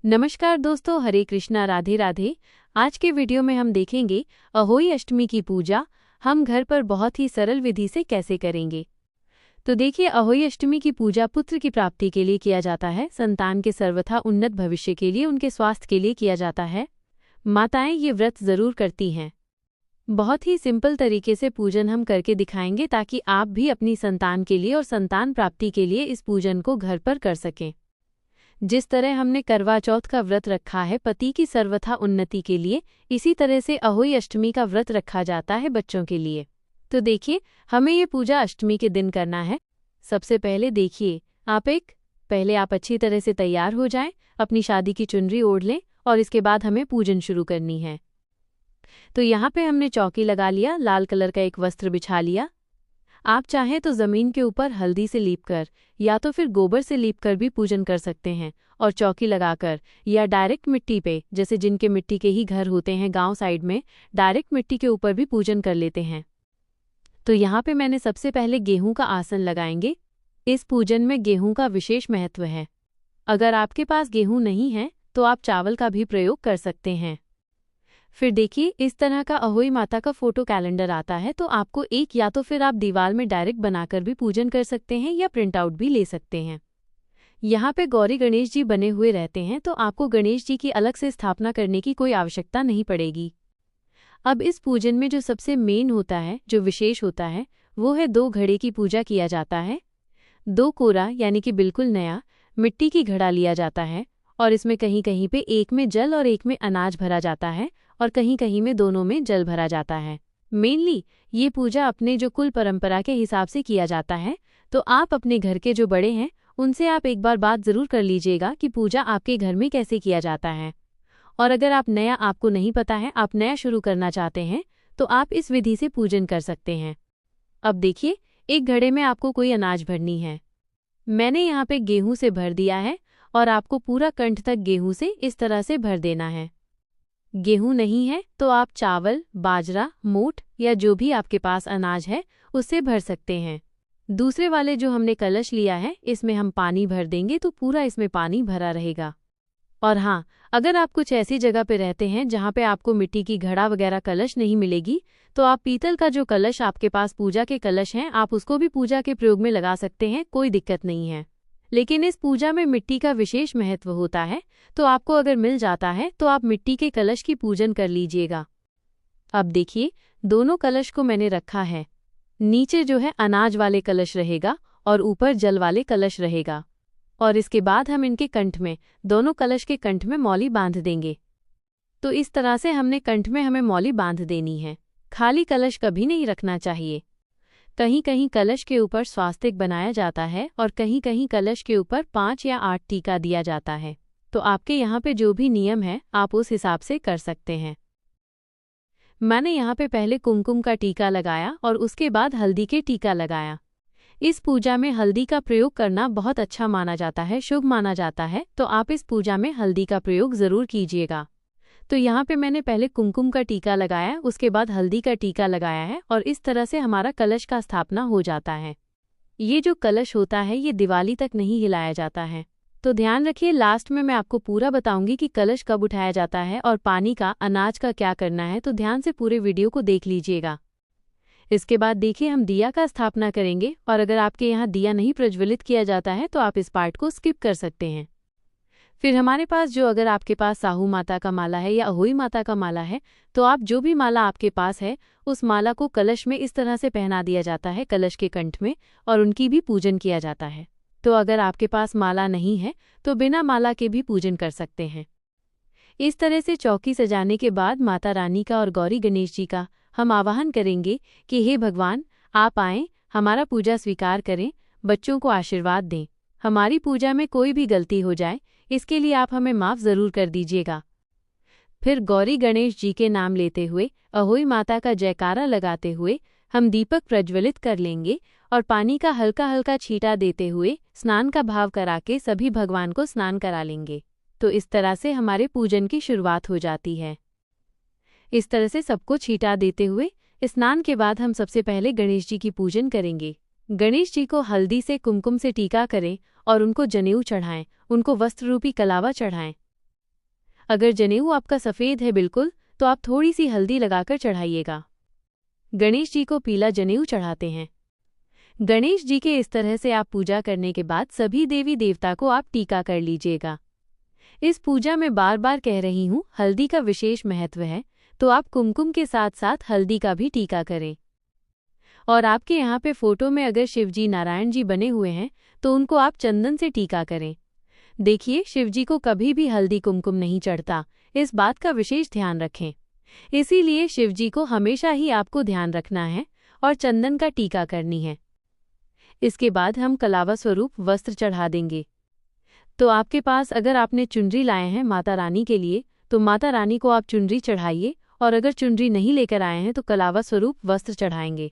नमस्कार दोस्तों, हरे कृष्णा, राधे राधे। आज के वीडियो में हम देखेंगे अहोई अष्टमी की पूजा हम घर पर बहुत ही सरल विधि से कैसे करेंगे। तो देखिए, अहोई अष्टमी की पूजा पुत्र की प्राप्ति के लिए किया जाता है, संतान के सर्वथा उन्नत भविष्य के लिए, उनके स्वास्थ्य के लिए किया जाता है। माताएं ये व्रत जरूर करती हैं। बहुत ही सिंपल तरीके से पूजन हम करके दिखाएंगे ताकि आप भी अपनी संतान के लिए और संतान प्राप्ति के लिए इस पूजन को घर पर कर सकें। जिस तरह हमने करवा चौथ का व्रत रखा है पति की सर्वथा उन्नति के लिए, इसी तरह से अहोई अष्टमी का व्रत रखा जाता है बच्चों के लिए। तो देखिए, हमें ये पूजा अष्टमी के दिन करना है। सबसे पहले देखिए, पहले आप अच्छी तरह से तैयार हो जाएं, अपनी शादी की चुनरी ओढ़ लें और इसके बाद हमें पूजन शुरू करनी है। तो यहाँ पे हमने चौकी लगा लिया, लाल कलर का एक वस्त्र बिछा लिया। आप चाहें तो ज़मीन के ऊपर हल्दी से लीपकर या तो फिर गोबर से लीपकर भी पूजन कर सकते हैं, और चौकी लगाकर या डायरेक्ट मिट्टी पे, जैसे जिनके मिट्टी के ही घर होते हैं गांव साइड में, डायरेक्ट मिट्टी के ऊपर भी पूजन कर लेते हैं। तो यहाँ पे मैंने सबसे पहले गेहूं का आसन लगाएंगे। इस पूजन में गेहूं का विशेष महत्व है। अगर आपके पास गेहूं नहीं है तो आप चावल का भी प्रयोग कर सकते हैं। फिर देखिए, इस तरह का अहोई माता का फोटो कैलेंडर आता है, तो आपको एक या तो फिर आप दीवार में डायरेक्ट बनाकर भी पूजन कर सकते हैं या प्रिंट आउट भी ले सकते हैं। यहाँ पे गौरी गणेश जी बने हुए रहते हैं, तो आपको गणेश जी की अलग से स्थापना करने की कोई आवश्यकता नहीं पड़ेगी। अब इस पूजन में जो सबसे मेन होता है, जो विशेष होता है, वो है 2 घड़े की पूजा किया जाता है। 2 कोरा यानी कि बिल्कुल नया मिट्टी की घड़ा लिया जाता है और इसमें कहीं कहीं पे एक में जल और एक में अनाज भरा जाता है और कहीं कहीं में दोनों में जल भरा जाता है। मेनली ये पूजा अपने जो कुल परंपरा के हिसाब से किया जाता है, तो आप अपने घर के जो बड़े हैं उनसे आप एक बार बात ज़रूर कर लीजिएगा कि पूजा आपके घर में कैसे किया जाता है। और अगर आपको नहीं पता है, आप नया शुरू करना चाहते हैं, तो आप इस विधि से पूजन कर सकते हैं। अब देखिए, एक घड़े में आपको कोई अनाज भरनी है। मैंने यहाँ पे गेहूं से भर दिया है और आपको पूरा कंठ तक गेहूं से इस तरह से भर देना है। गेहूं नहीं है तो आप चावल, बाजरा, मोठ या जो भी आपके पास अनाज है उससे भर सकते हैं। दूसरे वाले जो हमने कलश लिया है, इसमें हम पानी भर देंगे तो पूरा इसमें पानी भरा रहेगा। और हाँ, अगर आप कुछ ऐसी जगह पे रहते हैं जहाँ पे आपको मिट्टी की घड़ा वगैरह कलश नहीं मिलेगी, तो आप पीतल का जो कलश आपके पास पूजा के कलश हैं, आप उसको भी पूजा के प्रयोग में लगा सकते हैं, कोई दिक्कत नहीं है। लेकिन इस पूजा में मिट्टी का विशेष महत्व होता है, तो आपको अगर मिल जाता है तो आप मिट्टी के कलश की पूजन कर लीजिएगा। अब देखिए, दोनों कलश को मैंने रखा है। नीचे जो है अनाज वाले कलश रहेगा और ऊपर जल वाले कलश रहेगा। और इसके बाद हम इनके कंठ में, दोनों कलश के कंठ में मौली बांध देंगे। तो इस तरह से हमने कंठ में हमें मौली बांध देनी है। खाली कलश कभी नहीं रखना चाहिए। कहीं कहीं कलश के ऊपर स्वास्तिक बनाया जाता है और कहीं कहीं कलश के ऊपर 5 या 8 टीका दिया जाता है। तो आपके यहाँ पे जो भी नियम है आप उस हिसाब से कर सकते हैं। मैंने यहाँ पे पहले कुमकुम का टीका लगाया और उसके बाद हल्दी के टीका लगाया। इस पूजा में हल्दी का प्रयोग करना बहुत अच्छा माना जाता है, शुभ माना जाता है, तो आप इस पूजा में हल्दी का प्रयोग ज़रूर कीजिएगा। तो यहाँ पे मैंने पहले कुमकुम का टीका लगाया, उसके बाद हल्दी का टीका लगाया है और इस तरह से हमारा कलश का स्थापना हो जाता है। ये जो कलश होता है ये दिवाली तक नहीं हिलाया जाता है। तो ध्यान रखिए, लास्ट में मैं आपको पूरा बताऊंगी कि कलश कब उठाया जाता है और पानी का, अनाज का क्या करना है, तो ध्यान से पूरे वीडियो को देख लीजिएगा। इसके बाद देखिए, हम दिया का स्थापना करेंगे और अगर आपके यहाँ दिया नहीं प्रज्वलित किया जाता है तो आप इस पार्ट को स्किप कर सकते हैं। फिर हमारे पास अगर आपके पास साहू माता का माला है या अहोई माता का माला है, तो आप जो भी माला आपके पास है उस माला को कलश में इस तरह से पहना दिया जाता है, कलश के कंठ में, और उनकी भी पूजन किया जाता है। तो अगर आपके पास माला नहीं है तो बिना माला के भी पूजन कर सकते हैं। इस तरह से चौकी सजाने के बाद माता रानी का और गौरी गणेश जी का हम आवाहन करेंगे कि हे भगवान, आप आएं, हमारा पूजा स्वीकार करें, बच्चों को आशीर्वाद दें। हमारी पूजा में कोई भी गलती हो जाए इसके लिए आप हमें माफ़ ज़रूर कर दीजिएगा। फिर गौरी गणेश जी के नाम लेते हुए, अहोई माता का जयकारा लगाते हुए हम दीपक प्रज्वलित कर लेंगे और पानी का हल्का हल्का छींटा देते हुए स्नान का भाव करा के सभी भगवान को स्नान करा लेंगे। तो इस तरह से हमारे पूजन की शुरुआत हो जाती है। इस तरह से सबको छींटा देते हुए स्नान के बाद हम सबसे पहले गणेश जी की पूजन करेंगे। गणेश जी को हल्दी से, कुमकुम से टीका करें और उनको जनेऊ चढ़ाएं, उनको वस्त्र रूपी कलावा चढ़ाएं। अगर जनेऊ आपका सफ़ेद है बिल्कुल, तो आप थोड़ी सी हल्दी लगाकर चढ़ाइएगा। गणेश जी को पीला जनेऊ चढ़ाते हैं। गणेश जी के इस तरह से आप पूजा करने के बाद सभी देवी देवता को आप टीका कर लीजिएगा। इस पूजा में बार बार कह रही हूँ, हल्दी का विशेष महत्व है, तो आप कुमकुम के साथ साथ हल्दी का भी टीका करें। और आपके यहाँ पे फोटो में अगर शिवजी नारायण जी बने हुए हैं तो उनको आप चंदन से टीका करें। देखिए, शिवजी को कभी भी हल्दी कुमकुम नहीं चढ़ता, इस बात का विशेष ध्यान रखें। इसीलिए शिवजी को हमेशा ही आपको ध्यान रखना है और चंदन का टीका करनी है। इसके बाद हम कलावा स्वरूप वस्त्र चढ़ा देंगे। तो आपके पास अगर आपने चुनरी लाए हैं माता रानी के लिए, तो माता रानी को आप चुनरी चढ़ाइए, और अगर चुनरी नहीं लेकर आए हैं तो कलावा स्वरूप वस्त्र चढ़ाएंगे।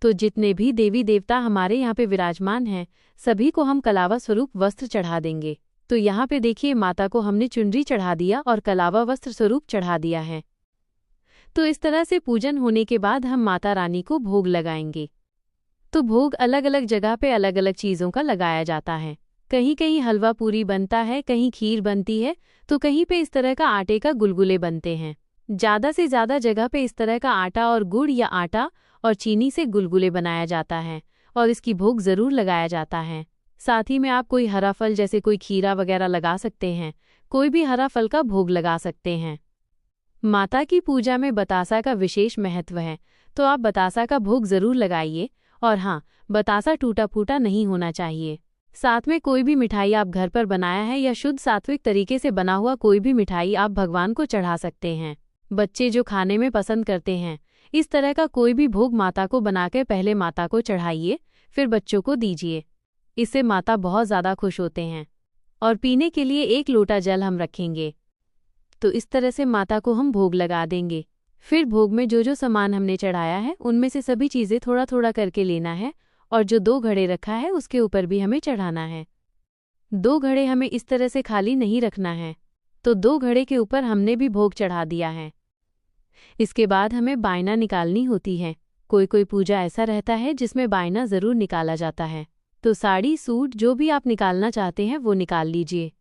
तो जितने भी देवी देवता हमारे यहाँ पे विराजमान हैं, सभी को हम कलावा स्वरूप वस्त्र चढ़ा देंगे। तो यहाँ पे देखिए, माता को हमने चुनरी चढ़ा दिया और कलावा वस्त्र स्वरूप चढ़ा दिया है। तो इस तरह से पूजन होने के बाद हम माता रानी को भोग लगाएंगे। तो भोग अलग अलग जगह पे अलग अलग चीज़ों का लगाया जाता है। कहीं कहीं हलवा पूरी बनता है, कहीं खीर बनती है, तो कहीं पे इस तरह का आटे का गुलगुले बनते हैं। ज़्यादा से ज़्यादा जगह पे इस तरह का आटा और गुड़ या आटा और चीनी से गुलगुले बनाया जाता है और इसकी भोग ज़रूर लगाया जाता है। साथ ही में आप कोई हरा फल जैसे कोई खीरा वगैरह लगा सकते हैं, कोई भी हरा फल का भोग लगा सकते हैं। माता की पूजा में बतासा का विशेष महत्व है, तो आप बतासा का भोग ज़रूर लगाइए। और हाँ, बतासा टूटा फूटा नहीं होना चाहिए। साथ में कोई भी मिठाई आप घर पर बनाया है या शुद्ध सात्विक तरीके से बना हुआ कोई भी मिठाई आप भगवान को चढ़ा सकते हैं। बच्चे जो खाने में पसंद करते हैं, इस तरह का कोई भी भोग माता को बनाकर पहले माता को चढ़ाइए, फिर बच्चों को दीजिए। इससे माता बहुत ज़्यादा खुश होते हैं। और पीने के लिए 1 लोटा जल हम रखेंगे। तो इस तरह से माता को हम भोग लगा देंगे। फिर भोग में जो जो सामान हमने चढ़ाया है उनमें से सभी चीज़ें थोड़ा थोड़ा करके लेना है, और जो 2 घड़े रखा है उसके ऊपर भी हमें चढ़ाना है। 2 घड़े हमें इस तरह से खाली नहीं रखना है। तो 2 घड़े के ऊपर हमने भी भोग चढ़ा दिया है। इसके बाद हमें बायना निकालनी होती है। कोई कोई पूजा ऐसा रहता है जिसमें बायना ज़रूर निकाला जाता है। तो साड़ी, सूट जो भी आप निकालना चाहते हैं वो निकाल लीजिए।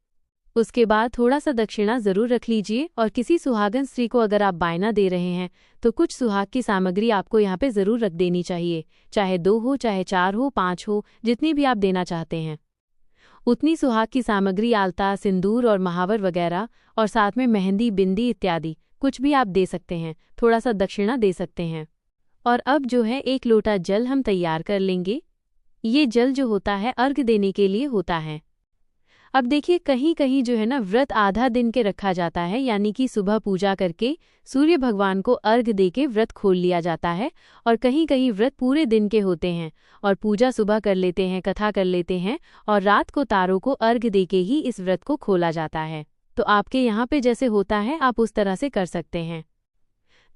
उसके बाद थोड़ा सा दक्षिणा ज़रूर रख लीजिए, और किसी सुहागन स्त्री को अगर आप बायना दे रहे हैं तो कुछ सुहाग की सामग्री आपको यहाँ पे ज़रूर रख देनी चाहिए। चाहे 2 हो, चाहे 4 हो, 5 हो, जितनी भी आप देना चाहते हैं उतनी सुहाग की सामग्री, आलता, सिंदूर और महावर वगैरह, और साथ में मेहंदी, बिंदी इत्यादि कुछ भी आप दे सकते हैं। थोड़ा सा दक्षिणा दे सकते हैं। और अब जो है 1 लोटा जल हम तैयार कर लेंगे। ये जल जो होता है अर्घ देने के लिए होता है। अब देखिए, कहीं कहीं जो है ना व्रत आधा दिन के रखा जाता है, यानी कि सुबह पूजा करके सूर्य भगवान को अर्घ देके व्रत खोल लिया जाता है। और कहीं कहीं व्रत पूरे दिन के होते हैं और पूजा सुबह कर लेते हैं, कथा कर लेते हैं, और रात को तारों को अर्घ देके ही इस व्रत को खोला जाता है। तो आपके यहाँ पे जैसे होता है आप उस तरह से कर सकते हैं।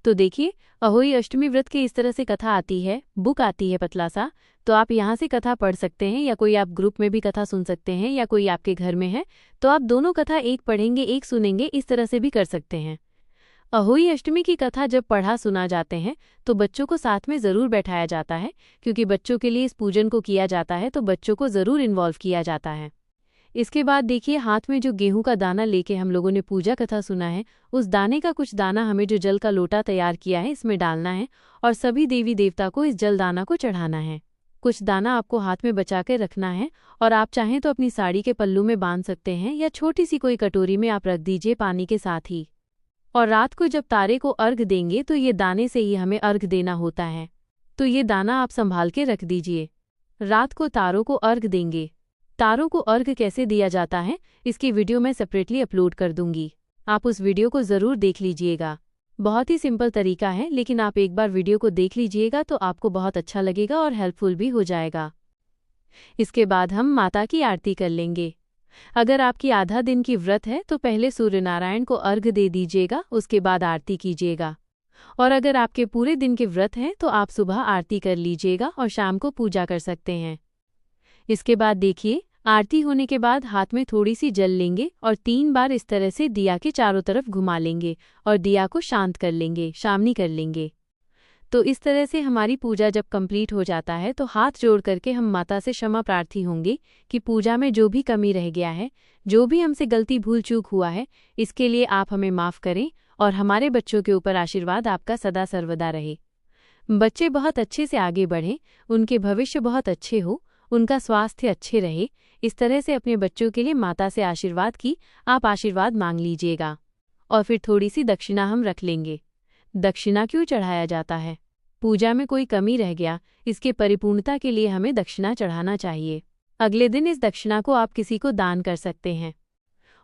तो देखिए, अहोई अष्टमी व्रत की इस तरह से कथा आती है, बुक आती है पतला सा, तो आप यहाँ से कथा पढ़ सकते हैं, या कोई आप ग्रुप में भी कथा सुन सकते हैं, या कोई आपके घर में है तो आप दोनों कथा एक पढ़ेंगे एक सुनेंगे, इस तरह से भी कर सकते हैं। अहोई अष्टमी की कथा जब पढ़ा सुना जाते हैं तो बच्चों को साथ में ज़रूर बैठाया जाता है, क्योंकि बच्चों के लिए इस पूजन को किया जाता है, तो बच्चों को ज़रूर इन्वॉल्व किया जाता है। इसके बाद देखिए, हाथ में जो गेहूं का दाना लेके हम लोगों ने पूजा कथा सुना है, उस दाने का कुछ दाना हमें जो जल का लोटा तैयार किया है इसमें डालना है, और सभी देवी देवता को इस जल दाना को चढ़ाना है। कुछ दाना आपको हाथ में बचा के रखना है, और आप चाहें तो अपनी साड़ी के पल्लू में बांध सकते हैं, या छोटी सी कोई कटोरी में आप रख दीजिए पानी के साथ ही। और रात को जब तारे को अर्घ देंगे तो ये दाने से ही हमें अर्घ देना होता है, तो ये दाना आप संभाल के रख दीजिए। रात को तारों को अर्घ देंगे। तारों को अर्घ कैसे दिया जाता है इसकी वीडियो मैं सेपरेटली अपलोड कर दूंगी, आप उस वीडियो को ज़रूर देख लीजिएगा। बहुत ही सिंपल तरीका है, लेकिन आप एक बार वीडियो को देख लीजिएगा तो आपको बहुत अच्छा लगेगा और हेल्पफुल भी हो जाएगा। इसके बाद हम माता की आरती कर लेंगे। अगर आपकी आधा दिन की व्रत है तो पहले सूर्य नारायण को अर्घ दे दीजिएगा, उसके बाद आरती कीजिएगा। और अगर आपके पूरे दिन के व्रत हैं तो आप सुबह आरती कर लीजिएगा और शाम को पूजा कर सकते हैं। इसके बाद देखिए, आरती होने के बाद हाथ में थोड़ी सी जल लेंगे और 3 बार इस तरह से दिया के चारों तरफ घुमा लेंगे और दिया को शांत कर लेंगे, शामनी कर लेंगे। तो इस तरह से हमारी पूजा जब कंप्लीट हो जाता है तो हाथ जोड़ करके हम माता से क्षमा प्रार्थी होंगे कि पूजा में जो भी कमी रह गया है, जो भी हमसे गलती भूल चूक हुआ है, इसके लिए आप हमें माफ़ करें और हमारे बच्चों के ऊपर आशीर्वाद आपका सदा सर्वदा रहे। बच्चे बहुत अच्छे से आगे बढ़ें, उनके भविष्य बहुत अच्छे हो, उनका स्वास्थ्य अच्छे रहे, इस तरह से अपने बच्चों के लिए माता से आशीर्वाद की आप आशीर्वाद मांग लीजिएगा। और फिर थोड़ी सी दक्षिणा हम रख लेंगे। दक्षिणा क्यों चढ़ाया जाता है? पूजा में कोई कमी रह गया, इसके परिपूर्णता के लिए हमें दक्षिणा चढ़ाना चाहिए। अगले दिन इस दक्षिणा को आप किसी को दान कर सकते हैं।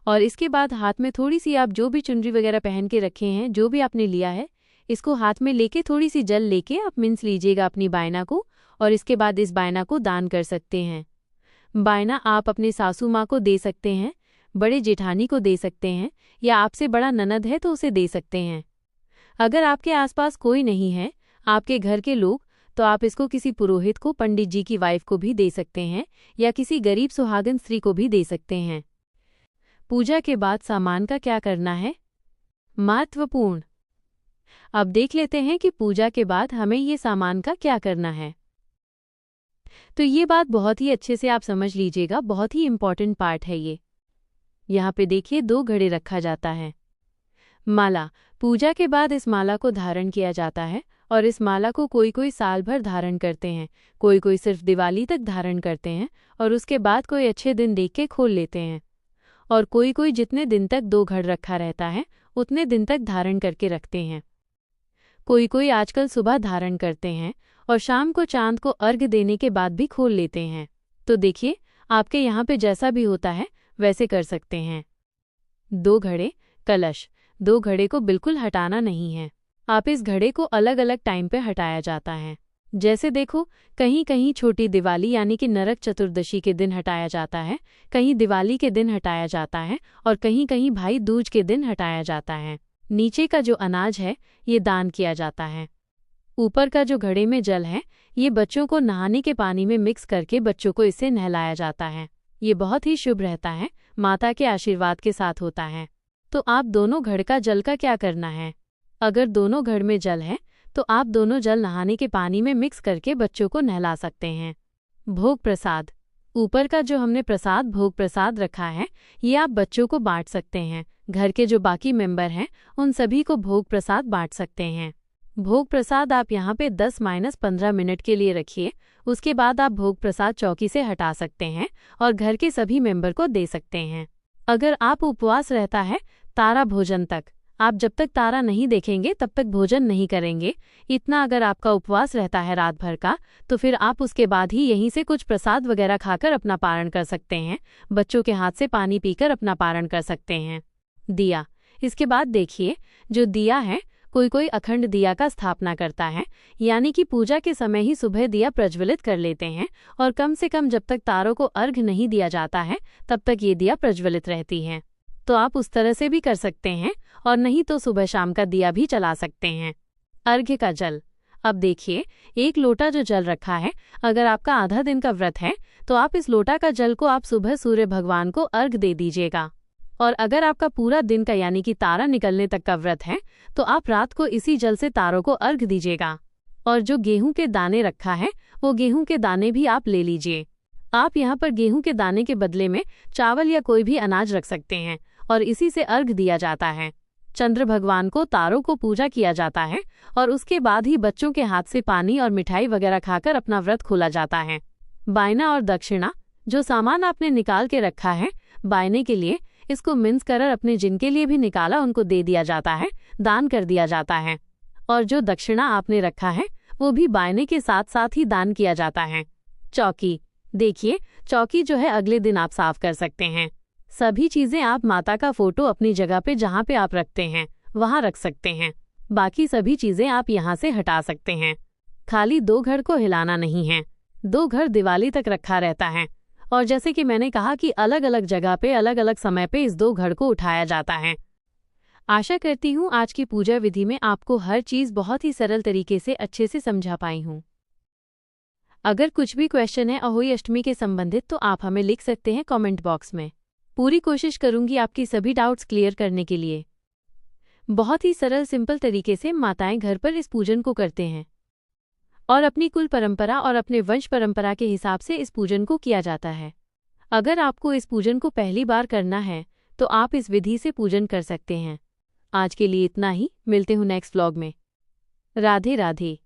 और इसके बाद हाथ में थोड़ी सी आप जो भी चुनरी वगैरह पहन के रखे हैं, जो भी आपने लिया है, इसको हाथ में लेके थोड़ी सी जल लेके आप मिंस लीजिएगा अपनी बायना को, और इसके बाद इस बायना को दान कर सकते हैं। बायना आप अपने सासू माँ को दे सकते हैं, बड़े जेठानी को दे सकते हैं, या आपसे बड़ा ननद है तो उसे दे सकते हैं। अगर आपके आसपास कोई नहीं है, आपके घर के लोग, तो आप इसको किसी पुरोहित को, पंडित जी की वाइफ को भी दे सकते हैं, या किसी गरीब सुहागन स्त्री को भी दे सकते हैं। पूजा के बाद सामान का क्या करना है? महत्वपूर्ण। अब देख लेते हैं कि पूजा के बाद हमें ये सामान का क्या करना है। तो ये बात बहुत ही अच्छे से आप समझ लीजिएगा, बहुत ही इम्पॉर्टेंट पार्ट है ये। यहाँ पे देखिए 2 घड़े रखा जाता है। माला, पूजा के बाद इस माला को धारण किया जाता है, और इस माला को कोई कोई साल भर धारण करते हैं, कोई कोई सिर्फ दिवाली तक धारण करते हैं, और उसके बाद कोई अच्छे दिन देख के खोल लेते हैं, और कोई कोई जितने दिन तक 2 घड़ रखा रहता है उतने दिन तक धारण करके रखते हैं। कोई कोई आजकल सुबह धारण करते हैं और शाम को चांद को अर्घ्य देने के बाद भी खोल लेते हैं। तो देखिए, आपके यहाँ पे जैसा भी होता है वैसे कर सकते हैं। 2 घड़े, कलश। 2 घड़े को बिल्कुल हटाना नहीं है, आप इस घड़े को अलग अलग टाइम पे हटाया जाता है। जैसे देखो, कहीं कहीं छोटी दिवाली यानी कि नरक चतुर्दशी के दिन हटाया जाता है, कहीं दिवाली के दिन हटाया जाता है, और कहीं कहीं भाई दूज के दिन हटाया जाता है। नीचे का जो अनाज है ये दान किया जाता है। ऊपर का जो घड़े में जल है, ये बच्चों को नहाने के पानी में मिक्स करके बच्चों को इससे नहलाया जाता है। ये बहुत ही शुभ रहता है, माता के आशीर्वाद के साथ होता है। तो आप दोनों घड़ का जल का क्या करना है? अगर दोनों घड़ में जल है तो आप दोनों जल नहाने के पानी में मिक्स करके बच्चों को नहला सकते हैं। भोग प्रसाद। ऊपर का जो हमने प्रसाद, भोग प्रसाद रखा है, ये आप बच्चों को बांट सकते हैं। घर के जो बाकी मेंबर हैं उन सभी को भोग प्रसाद बांट सकते हैं। भोग प्रसाद आप यहाँ पे 10-15 मिनट के लिए रखिए, उसके बाद आप भोग प्रसाद चौकी से हटा सकते हैं और घर के सभी मेंबर को दे सकते हैं। अगर आप उपवास रहता है तारा भोजन तक, आप जब तक तारा नहीं देखेंगे तब तक भोजन नहीं करेंगे, इतना अगर आपका उपवास रहता है रात भर का, तो फिर आप उसके बाद ही यहीं से कुछ प्रसाद वगैरह खाकर अपना पारण कर सकते हैं। बच्चों के हाथ से पानी पीकर अपना पारण कर सकते हैं। दिया। इसके बाद देखिए, जो दिया है, कोई कोई अखंड दिया का स्थापना करता है, यानी कि पूजा के समय ही सुबह दिया प्रज्वलित कर लेते हैं, और कम से कम जब तक तारों को अर्घ्य नहीं दिया जाता है तब तक ये दिया प्रज्वलित रहती है। तो आप उस तरह से भी कर सकते हैं, और नहीं तो सुबह शाम का दिया भी चला सकते हैं। अर्घ्य का जल। अब देखिए, 1 लोटा जो जल रखा है, अगर आपका आधा दिन का व्रत है तो आप इस लोटा का जल को आप सुबह सूर्य भगवान को अर्घ्य दे दीजिएगा। और अगर आपका पूरा दिन का यानी कि तारा निकलने तक का व्रत है तो आप रात को इसी जल से तारों को अर्घ्य दीजिएगा। और जो गेहूं के दाने रखा है वो गेहूं के दाने भी आप ले लीजिए। आप यहाँ पर गेहूं के दाने के बदले में चावल या कोई भी अनाज रख सकते हैं, और इसी से अर्घ्य दिया जाता है। चंद्र भगवान को, तारों को पूजा किया जाता है, और उसके बाद ही बच्चों के हाथ से पानी और मिठाई वगैरह खाकर अपना व्रत खोला जाता है। बायना और दक्षिणा। जो सामान आपने निकाल के रखा है बायने के लिए, इसको मिन्स कर अपने जिनके लिए भी निकाला उनको दे दिया जाता है, दान कर दिया जाता है। और जो दक्षिणा आपने रखा है वो भी बायने के साथ साथ ही दान किया जाता है। चौकी। देखिए, चौकी जो है अगले दिन आप साफ कर सकते हैं। सभी चीजें आप माता का फोटो अपनी जगह पे जहाँ पे आप रखते हैं वहाँ रख सकते हैं। बाकी सभी चीजें आप यहाँ से हटा सकते हैं। खाली 2 घड़ को हिलाना नहीं है। 2 घड़ दिवाली तक रखा रहता है, और जैसे कि मैंने कहा कि अलग अलग जगह पे अलग अलग समय पे इस 2 घड़ को उठाया जाता है। आशा करती हूँ आज की पूजा विधि में आपको हर चीज बहुत ही सरल तरीके से अच्छे से समझा पाई हूँ। अगर कुछ भी क्वेश्चन है अहोई अष्टमी के संबंधित तो आप हमें लिख सकते हैं कमेंट बॉक्स में। पूरी कोशिश करूंगी आपकी सभी डाउट्स क्लियर करने के लिए। बहुत ही सरल सिंपल तरीके से माताएं घर पर इस पूजन को करते हैं। और अपनी कुल परंपरा और अपने वंश परंपरा के हिसाब से इस पूजन को किया जाता है। अगर आपको इस पूजन को पहली बार करना है तो आप इस विधि से पूजन कर सकते हैं। आज के लिए इतना ही, मिलते हूँ नेक्स्ट व्लॉग में। राधे राधे।